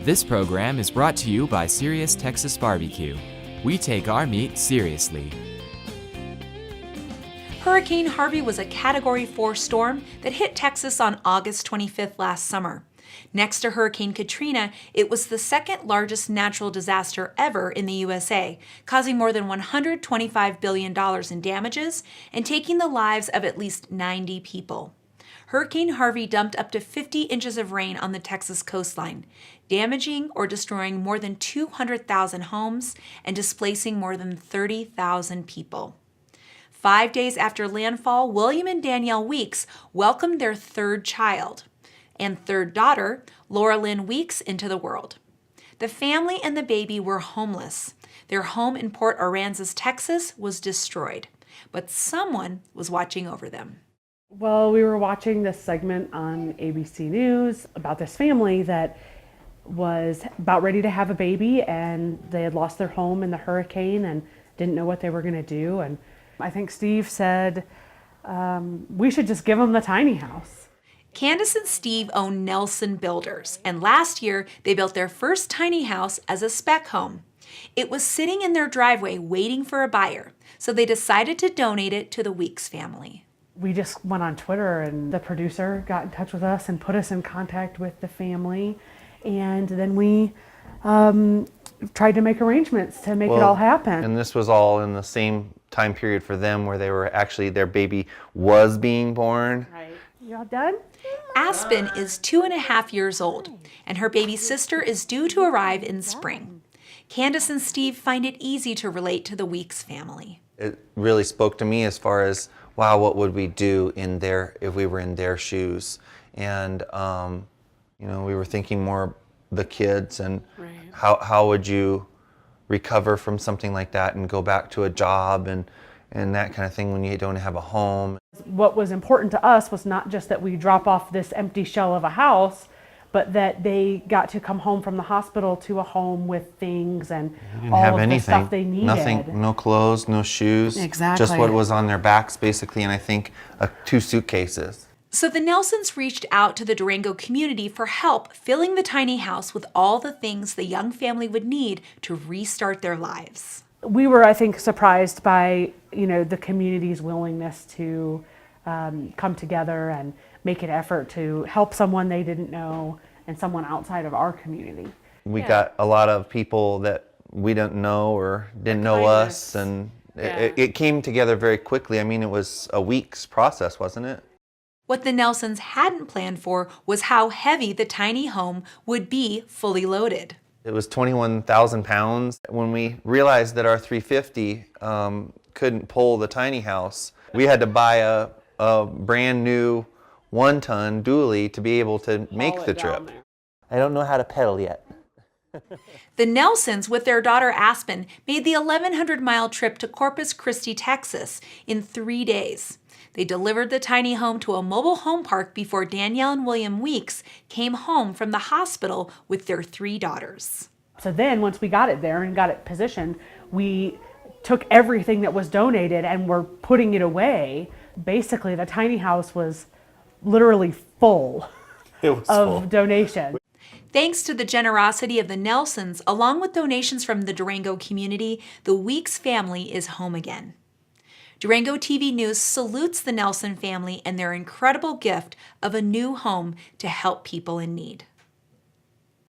This program is brought to you by Serious Texas Barbecue. We take our meat seriously. Hurricane Harvey was a Category 4 storm that hit Texas on August 25th last summer. Next to Hurricane Katrina, it was the second largest natural disaster ever in the USA, causing more than $125 billion in damages and taking the lives of at least 90 people. Hurricane Harvey dumped up to 50 inches of rain on the Texas coastline, damaging or destroying more than 200,000 homes and displacing more than 30,000 people. 5 days after landfall, William and Danielle Weeks welcomed their third child and third daughter, Laura Lynn Weeks, into the world. The family and the baby were homeless. Their home in Port Aransas, Texas, was destroyed, but someone was watching over them. Well, we were watching this segment on ABC News about this family that was about ready to have a baby, and they had lost their home in the hurricane and didn't know what they were going to do. And I think Steve said, we should just give them the tiny house. Candace and Steve own Nelson Builders, and last year they built their first tiny house as a spec home. It was sitting in their driveway waiting for a buyer, so they decided to donate it to the Weeks family. We just went on Twitter, and the producer got in touch with us and put us in contact with the family, and then we tried to make arrangements to make it all happen. And this was all in the same time period for them where they were actually, their baby was being born. Right. You all done? Aspen is 2.5 years old, and her baby sister is due to arrive in spring. Candace and Steve find it easy to relate to the Weeks family. It really spoke to me as far as, wow, what would we do if we were in their shoes? And, we were thinking more the kids and how would you recover from something like that and go back to a job and that kind of thing when you don't have a home. What was important to us was not just that we drop off this empty shell of a house, but that they got to come home from the hospital to a home with things and all of the stuff they needed. Nothing, no clothes, no shoes. Exactly. Just what was on their backs basically, and I think 2 suitcases. So the Nelsons reached out to the Durango community for help filling the tiny house with all the things the young family would need to restart their lives. We were, I think, surprised by, the community's willingness to come together and make an effort to help someone they didn't know and someone outside of our community. We got a lot of people that we didn't know or didn't know us, and it came together very quickly. I mean, it was a week's process, wasn't it? What the Nelsons hadn't planned for was how heavy the tiny home would be fully loaded. It was 21,000 pounds. When we realized that our 350 couldn't pull the tiny house, we had to buy a brand new 1-ton dually to be able to make the trip. I don't know how to pedal yet. The Nelsons, with their daughter Aspen, made the 1,100-mile trip to Corpus Christi, Texas in 3 days. They delivered the tiny home to a mobile home park before Danielle and William Weeks came home from the hospital with their 3 daughters. So then once we got it there and got it positioned, we took everything that was donated and were putting it away. Basically, the tiny house was literally full of donations. Thanks to the generosity of the Nelsons, along with donations from the Durango community, the Weeks family is home again. Durango TV News salutes the Nelson family and their incredible gift of a new home to help people in need.